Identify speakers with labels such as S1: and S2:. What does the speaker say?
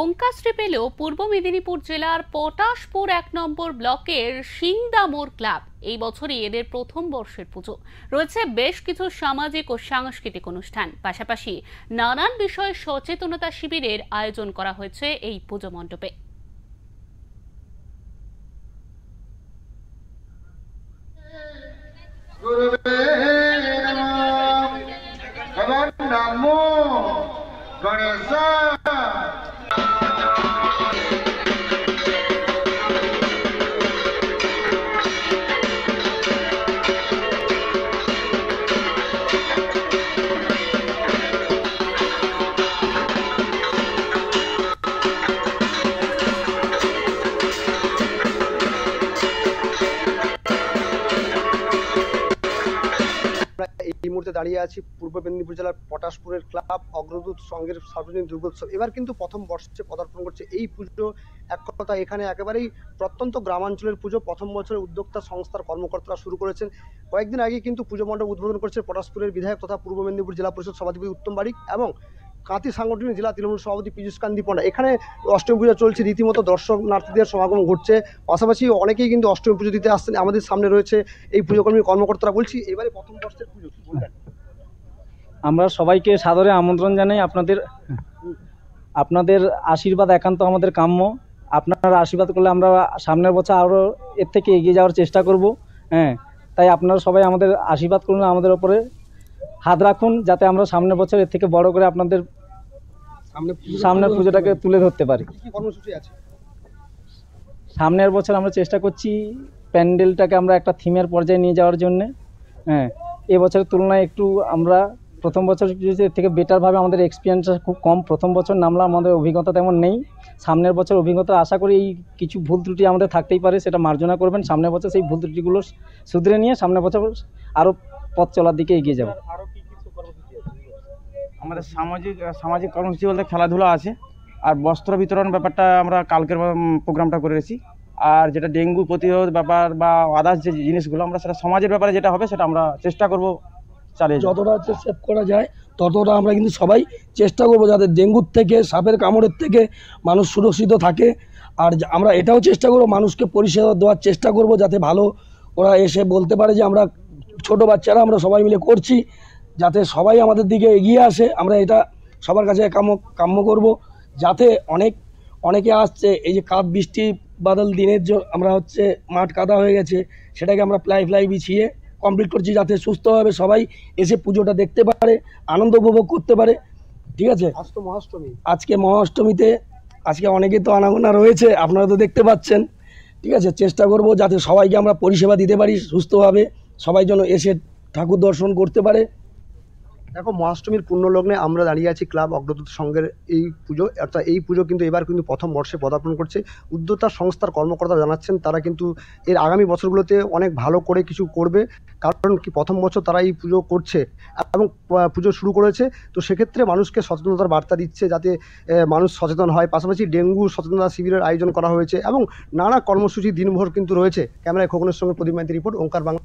S1: ওঙ্কাশ্রী পেলেও পূর্ব মেদিনীপুর জেলার পটাশপুর ১ নম্বর ব্লকের সিংদামোর ক্লাব এই বছরই এদের প্রথম বর্ষের পুজো। রয়েছে বেশ কিছু সামাজিক ও সাংস্কৃতিক অনুষ্ঠান, পাশাপাশি নানান বিষয়ে সচেতনতা শিবিরের আয়োজন করা হয়েছে এই পুজো মণ্ডপে।
S2: এই মুহূর্তে দাঁড়িয়ে আছি পূর্ব মেদিনীপুর জেলার পটাশপুরের ক্লাব অগ্রদূত সংঘের সার্বজনীন দুর্গোৎসব এবার কিন্তু প্রথম বর্ষে পদার্পণ করছে। এই পুজো এক কথা এখানে একেবারেই প্রত্যন্ত গ্রামাঞ্চলের পুজো। প্রথম বছরের উদ্যোক্তা সংস্থার কর্মকর্তারা শুরু করেছেন। কয়েকদিন আগে কিন্তু পুজো মণ্ডপ উদ্বোধন করছে পটাশপুরের বিধায়ক তথা পূর্ব মেদিনীপুর জেলা পরিষদ সভাপতি উত্তম বারিক এবং কাঁথি সাংগঠনিক জেলা তৃণমূল সভাপতি পীযূষ কান্তি পণ্ডা। এখানে অষ্টমী পুজো চলছে, রীতিমতো দর্শনার্থীদের সমাগম ঘটছে। পাশাপাশি অনেকেই কিন্তু অষ্টমী পুজো দিতে আসছেন। আমাদের সামনে রয়েছে এই পুজো কর্মীর কর্মকর্তারা। বলছি এবারে প্রথম বর্ষের পুজো কি বলবেন?
S3: আমরা সবাইকে সাদরে আমন্ত্রণ জানাই। আপনাদের আশীর্বাদ একান্ত আমাদের কাম্য। আপনারা আশীর্বাদ করলে আমরা সামনের বছর আরও এর থেকে এগিয়ে যাওয়ার চেষ্টা করব। তাই আপনারা সবাই আমাদের আশীর্বাদ করুন, আমাদের ওপরে হাত রাখুন, যাতে আমরা সামনের বছর এর থেকে বড় করে আপনাদের সামনের পুজোটাকে তুলে ধরতে পারি।
S2: কর্মসূচি আছে
S3: সামনের বছর আমরা চেষ্টা করছি প্যান্ডেলটাকে আমরা একটা থিমের পর্যায়ে নিয়ে যাওয়ার জন্যে। এবছরের তুলনায় একটু আমরা প্রথম বছর থেকে বেটারভাবে আমাদের এক্সপিরিয়েন্সটা খুব কম। প্রথম বছর নামলাম, আমাদের অভিজ্ঞতা তেমন নেই। সামনের বছর অভিজ্ঞতা আশা করি এই কিছু ভুল ত্রুটি আমাদের থাকতেই পারে, সেটা মার্জনা করবেন। সামনের বছর সেই ভুল ত্রুটিগুলো শুধরে নিয়ে সামনের বছর আরও পথ চলার দিকে এগিয়ে যাব।
S4: আমাদের সামাজিক কর্মসূচি বলতে খেলাধুলা আছে, আর বস্ত্র বিতরণ ব্যাপারটা আমরা কালকের প্রোগ্রামটা করে রেখেছি। আর যেটা ডেঙ্গু প্রতিরোধ ব্যাপার বা আদার্স যে জিনিসগুলো আমরা সেটা সমাজের ব্যাপারে যেটা হবে সেটা আমরা চেষ্টা করব চালিয়ে
S5: যতটা সেভ করা যায় ততটা আমরা কিন্তু সবাই চেষ্টা করবো যাতে ডেঙ্গুর থেকে, সাপের কামড়ের থেকে মানুষ সুরক্ষিত থাকে। আর আমরা এটাও চেষ্টা করবো মানুষকে পরিষেবা দেওয়ার চেষ্টা করব, যাতে ভালো ওরা এসে বলতে পারে যে আমরা ছোট বাচ্চারা আমরা সবাই মিলে করছি, যাতে সবাই আমাদের দিকে এগিয়ে আসে। আমরা এটা সবার কাছে কাম্য করব, যাতে অনেকে আসছে। এই যে কাদ বৃষ্টি বাদল দিনের আমরা মাঠ কাদা হয়ে গেছে, সেটাকে আমরা প্লাই বিছিয়ে কমপ্লিট করছি, যাতে সুস্থভাবে সবাই এসে পুজোটা দেখতে পারে, আনন্দ উপভোগ করতে পারে। ঠিক আছে, আজকে মহাষ্টমীতে আজকে অনেকে তো আনাগোনা রয়েছে, আপনারা তো দেখতে পাচ্ছেন। ঠিক আছে, চেষ্টা করব যাতে সবাইকে আমরা পরিষেবা দিতে পারি সুস্থভাবে, সবাই যেন এসে ঠাকুর দর্শন করতে পারে।
S2: দেখো, মহাষ্টমীর পুণ্যলগ্নে আমরা দাঁড়িয়ে আছি ক্লাব অগ্রদূত সংঘের এই পুজো। অর্থাৎ এই পুজো কিন্তু এবার কিন্তু প্রথম বর্ষে পদার্পণ করছে। উদ্যোক্তা সংস্থার কর্মকর্তা জানাচ্ছেন তারা কিন্তু এর আগামী বছরগুলোতে অনেক ভালো করে কিছু করবে, কারণ কি প্রথম বছর তারা এই পুজো করছে এবং পুজো শুরু করেছে। তো সেক্ষেত্রে মানুষকে সচেতনতার বার্তা দিচ্ছে, যাতে মানুষ সচেতন হয়। পাশাপাশি ডেঙ্গু সচেতনতা শিবিরের আয়োজন করা হয়েছে এবং নানা কর্মসূচি দিনভর কিন্তু রয়েছে। ক্যামেরায় খোকনের সঙ্গে প্রদীপ মাইতির রিপোর্ট, ওঙ্কার বাংলা।